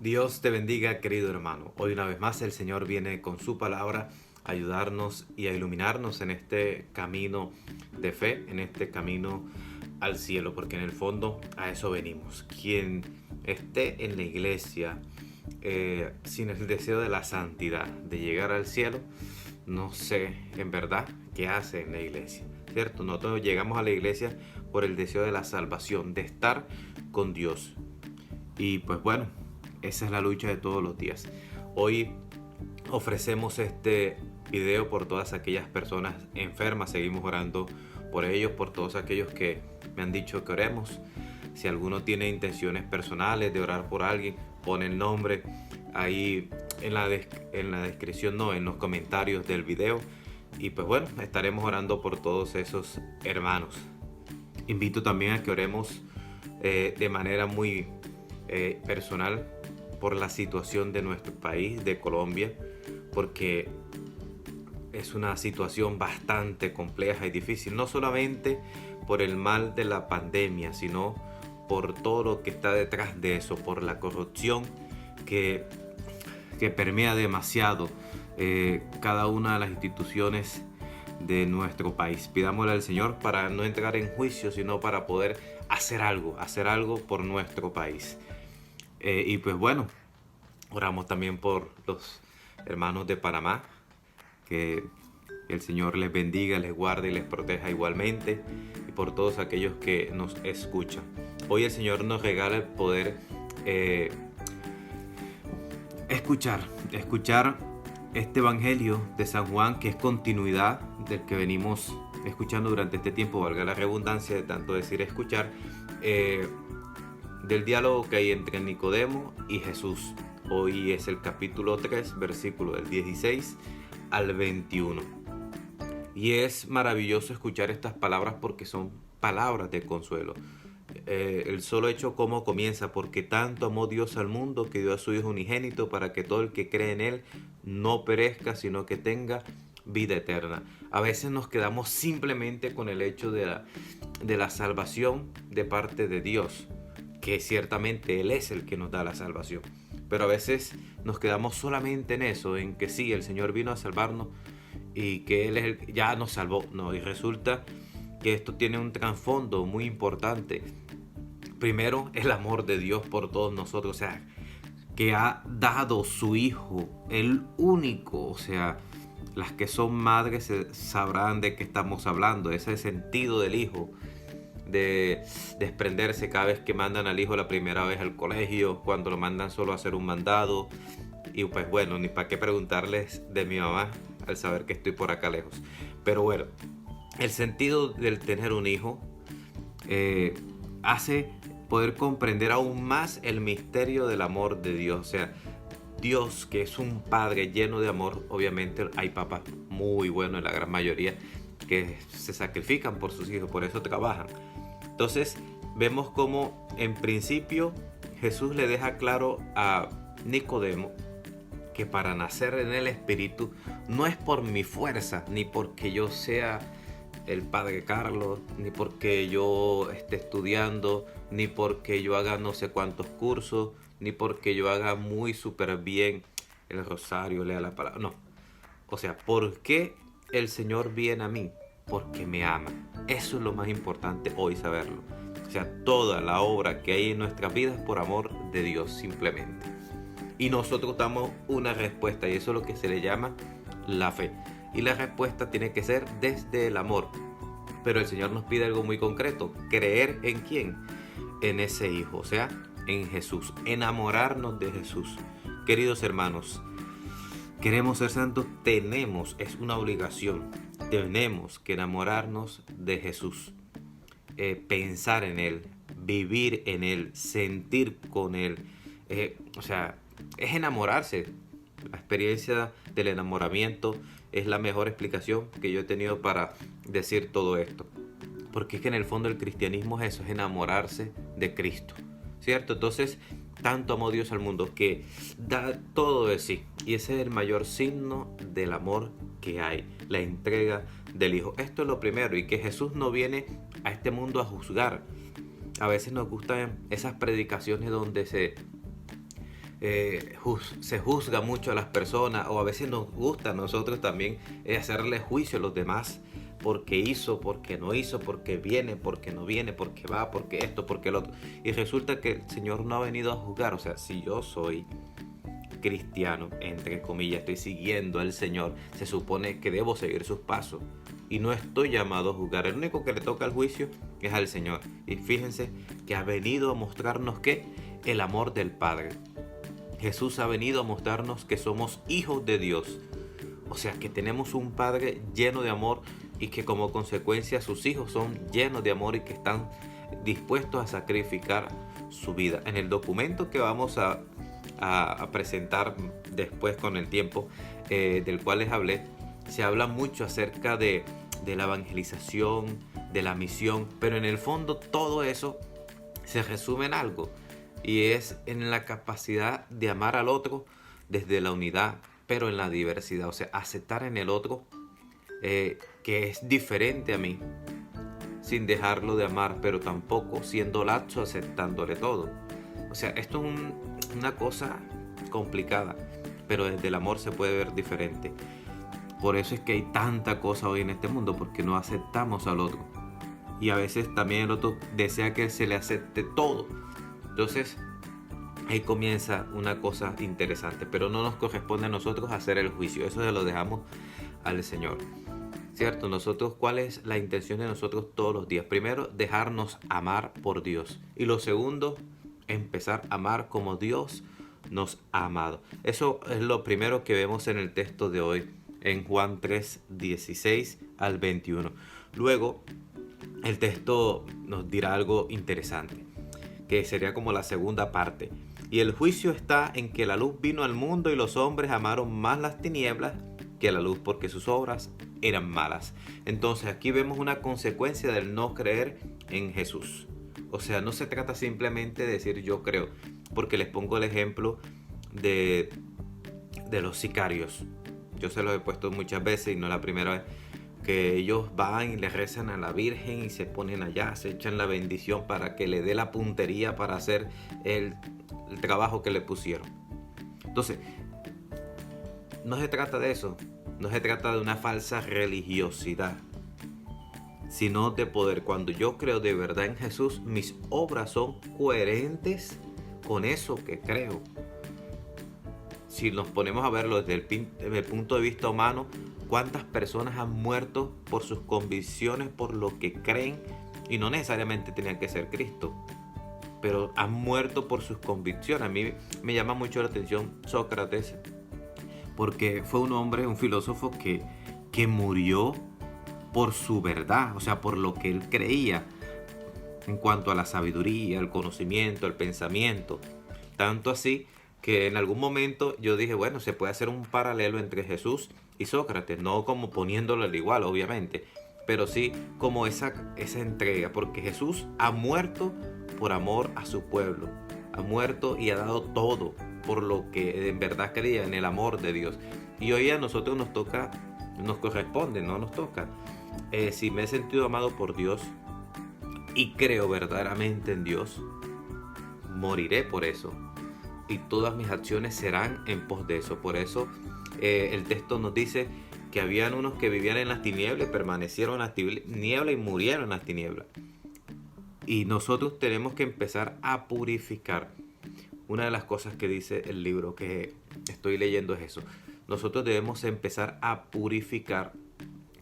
Dios te bendiga, querido hermano. Hoy una vez más el Señor viene con su palabra a ayudarnos y a iluminarnos en este camino de fe, en este camino al cielo, porque en el fondo a eso venimos. Quien esté en la iglesia sin el deseo de la santidad, de llegar al cielo, no sé en verdad qué hace en la iglesia, ¿cierto? Nosotros llegamos a la iglesia por el deseo de la salvación, de estar con Dios. Y pues bueno, esa es la lucha de todos los días. Hoy ofrecemos este video por todas aquellas personas enfermas. Seguimos orando por ellos, por todos aquellos que me han dicho que oremos. Si alguno tiene intenciones personales de orar por alguien, pone el nombre ahí en la descripción, no, en los comentarios del video. Y pues bueno, estaremos orando por todos esos hermanos. Invito también a que oremos de manera muy personal por la situación de nuestro país, de Colombia, porque es una situación bastante compleja y difícil, no solamente por el mal de la pandemia, sino por todo lo que está detrás de eso, por la corrupción que, que permea demasiado cada una de las instituciones de nuestro país. Pidámosle al Señor para no entrar en juicio, sino para poder hacer algo por nuestro país. Y pues bueno, oramos también por los hermanos de Panamá, que el Señor les bendiga, les guarde y les proteja igualmente, y por todos aquellos que nos escuchan. Hoy el Señor nos regala el poder escuchar este Evangelio de San Juan, que es continuidad del que venimos escuchando durante este tiempo, valga la redundancia de tanto decir escuchar, del diálogo que hay entre Nicodemo y Jesús. Hoy es el capítulo 3, versículo del 16 al 21. Y es maravilloso escuchar estas palabras porque son palabras de consuelo. El solo hecho cómo comienza: porque tanto amó Dios al mundo que dio a su Hijo unigénito para que todo el que cree en Él no perezca, sino que tenga vida eterna. A veces nos quedamos simplemente con el hecho de la salvación de parte de Dios, que ciertamente Él es el que nos da la salvación. Pero a veces nos quedamos solamente en eso, en que sí, el Señor vino a salvarnos y que Él es el que ya nos salvó. No, y resulta que esto tiene un trasfondo muy importante. Primero, el amor de Dios por todos nosotros, o sea, que ha dado su Hijo, el único. O sea, las que son madres sabrán de qué estamos hablando, ese sentido del Hijo, de desprenderse cada vez que mandan al hijo la primera vez al colegio, cuando lo mandan solo a hacer un mandado. Y pues bueno, ni para qué preguntarles de mi mamá al saber que estoy por acá lejos. Pero bueno, el sentido del tener un hijo hace poder comprender aún más el misterio del amor de Dios. O sea, Dios, que es un padre lleno de amor. Obviamente hay papás muy buenos, en la gran mayoría, que se sacrifican por sus hijos, por eso trabajan. Entonces vemos como en principio Jesús le deja claro a Nicodemo que para nacer en el Espíritu no es por mi fuerza, ni porque yo sea el padre Carlos, ni porque yo esté estudiando, ni porque yo haga no sé cuántos cursos, ni porque yo haga muy súper bien el rosario, lea la palabra. No. O sea, ¿por qué el Señor viene a mí? Porque me ama. Eso es lo más importante hoy saberlo. O sea, toda la obra que hay en nuestras vidas es por amor de Dios simplemente. Y nosotros damos una respuesta, y eso es lo que se le llama la fe. Y la respuesta tiene que ser desde el amor. Pero el Señor nos pide algo muy concreto: creer en quién, en ese Hijo, o sea, en Jesús, enamorarnos de Jesús. Queridos hermanos, queremos ser santos, es una obligación, tenemos que enamorarnos de Jesús, pensar en Él, vivir en Él, sentir con Él. O sea, es enamorarse. La experiencia del enamoramiento es la mejor explicación que yo he tenido para decir todo esto. Porque es que en el fondo el cristianismo es eso, es enamorarse de Cristo, ¿cierto? Entonces, tanto amó Dios al mundo que da todo de sí. Y ese es el mayor signo del amor que hay, la entrega del Hijo. Esto es lo primero, y que Jesús no viene a este mundo a juzgar. A veces nos gustan esas predicaciones donde se se juzga mucho a las personas, o a veces nos gusta a nosotros también hacerle juicio a los demás, porque hizo, porque no hizo, porque viene, porque no viene, porque va, porque esto, porque el otro. Y resulta que el Señor no ha venido a juzgar. O sea, si yo soy cristiano, entre comillas, estoy siguiendo al Señor, se supone que debo seguir sus pasos y no estoy llamado a juzgar. El único que le toca el juicio es al Señor. Y fíjense que ha venido a mostrarnos que el amor del Padre. Jesús ha venido a mostrarnos que somos hijos de Dios. O sea, que tenemos un Padre lleno de amor y que como consecuencia sus hijos son llenos de amor y que están dispuestos a sacrificar su vida. En el documento que vamos a presentar después con el tiempo, del cual les hablé, se habla mucho acerca de la evangelización, de la misión, pero en el fondo todo eso se resume en algo, y es en la capacidad de amar al otro desde la unidad, pero en la diversidad. O sea, aceptar en el otro que es diferente a mí, sin dejarlo de amar, pero tampoco siendo laxo aceptándole todo. O sea, esto es una cosa complicada, pero desde el amor se puede ver diferente. Por eso es que hay tanta cosa hoy en este mundo, porque no aceptamos al otro. Y a veces también el otro desea que se le acepte todo. Entonces, ahí comienza una cosa interesante, pero no nos corresponde a nosotros hacer el juicio. Eso se lo dejamos al Señor. ¿Cierto? Nosotros, ¿cuál es la intención de nosotros todos los días? Primero, dejarnos amar por Dios. Y lo segundo, empezar a amar como Dios nos ha amado. Eso es lo primero que vemos en el texto de hoy, en Juan 3, 16 al 21. Luego, el texto nos dirá algo interesante, que sería como la segunda parte. Y el juicio está en que la luz vino al mundo y los hombres amaron más las tinieblas que la luz, porque sus obras eran malas. Entonces aquí vemos una consecuencia del no creer en Jesús. O sea, no se trata simplemente de decir yo creo, porque les pongo el ejemplo de los sicarios. Yo se los he puesto muchas veces y no la primera vez, que ellos van y le rezan a la Virgen y se ponen allá, se echan la bendición para que le dé la puntería para hacer el trabajo que le pusieron. Entonces, no se trata de eso, no se trata de una falsa religiosidad, sino de poder. Cuando yo creo de verdad en Jesús, mis obras son coherentes con eso que creo. Si nos ponemos a verlo desde el punto de vista humano, ¿cuántas personas han muerto por sus convicciones, por lo que creen? Y no necesariamente tenían que ser Cristo, pero han muerto por sus convicciones. A mí me llama mucho la atención Sócrates, porque fue un hombre, un filósofo que murió por su verdad, o sea, por lo que él creía en cuanto a la sabiduría, el conocimiento, el pensamiento. Tanto así que en algún momento yo dije, bueno, se puede hacer un paralelo entre Jesús y Sócrates, no como poniéndolo al igual, obviamente, pero sí como esa entrega, porque Jesús ha muerto por amor a su pueblo, ha muerto y ha dado todo por lo que en verdad creía, en el amor de Dios. Y hoy a nosotros nos toca, nos corresponde, no nos toca. Si me he sentido amado por Dios y creo verdaderamente en Dios, moriré por eso. Y todas mis acciones serán en pos de eso. Por eso el texto nos dice que habían unos que vivían en las tinieblas y permanecieron en las tinieblas y murieron en las tinieblas. Y nosotros tenemos que empezar a purificar. Una de las cosas que dice el libro que estoy leyendo es eso. Nosotros debemos empezar a purificar,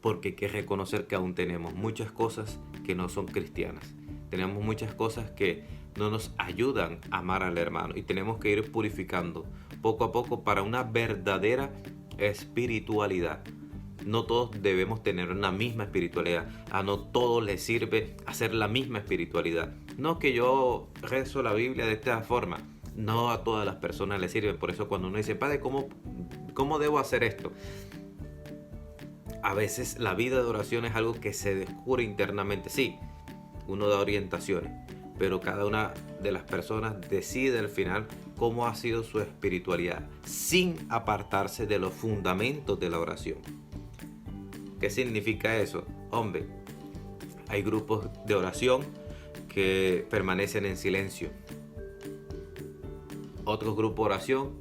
porque hay que reconocer que aún tenemos muchas cosas que no son cristianas. Tenemos muchas cosas que no nos ayudan a amar al hermano, y tenemos que ir purificando poco a poco para una verdadera espiritualidad. No todos debemos tener una misma espiritualidad. A no todos les sirve hacer la misma espiritualidad. No que yo rezo la Biblia de esta forma. No a todas las personas les sirve. Por eso cuando uno dice, Padre, ¿cómo debo hacer esto? A veces la vida de oración es algo que se descubre internamente. Sí, uno da orientaciones, pero cada una de las personas decide al final cómo ha sido su espiritualidad, sin apartarse de los fundamentos de la oración. ¿Qué significa eso? Hombre, hay grupos de oración que permanecen en silencio. Otro grupo de oración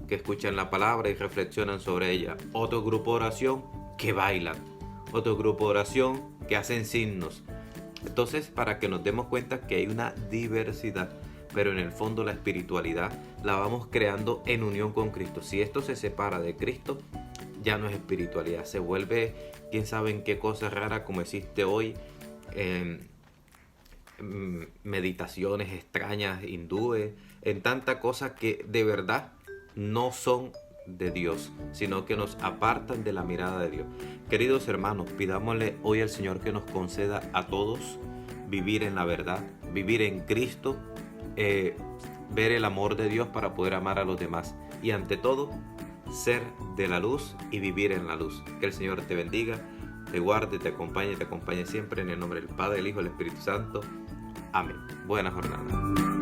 que escuchan la palabra y reflexionan sobre ella. Otro grupo de oración que bailan. Otro grupo de oración que hacen signos. Entonces, para que nos demos cuenta que hay una diversidad, pero en el fondo la espiritualidad la vamos creando en unión con Cristo. Si esto se separa de Cristo, ya no es espiritualidad, se vuelve quién sabe en qué cosa rara, como existe hoy, meditaciones extrañas hindúes, en tanta cosa que de verdad no son de Dios, sino que nos apartan de la mirada de Dios. Queridos hermanos, pidámosle hoy al Señor que nos conceda a todos vivir en la verdad, vivir en Cristo, ver el amor de Dios para poder amar a los demás y ante todo ser de la luz y vivir en la luz. Que el Señor te bendiga, te guarde, te acompañe siempre en el nombre del Padre, del Hijo y del Espíritu Santo. Amén. Buena jornada.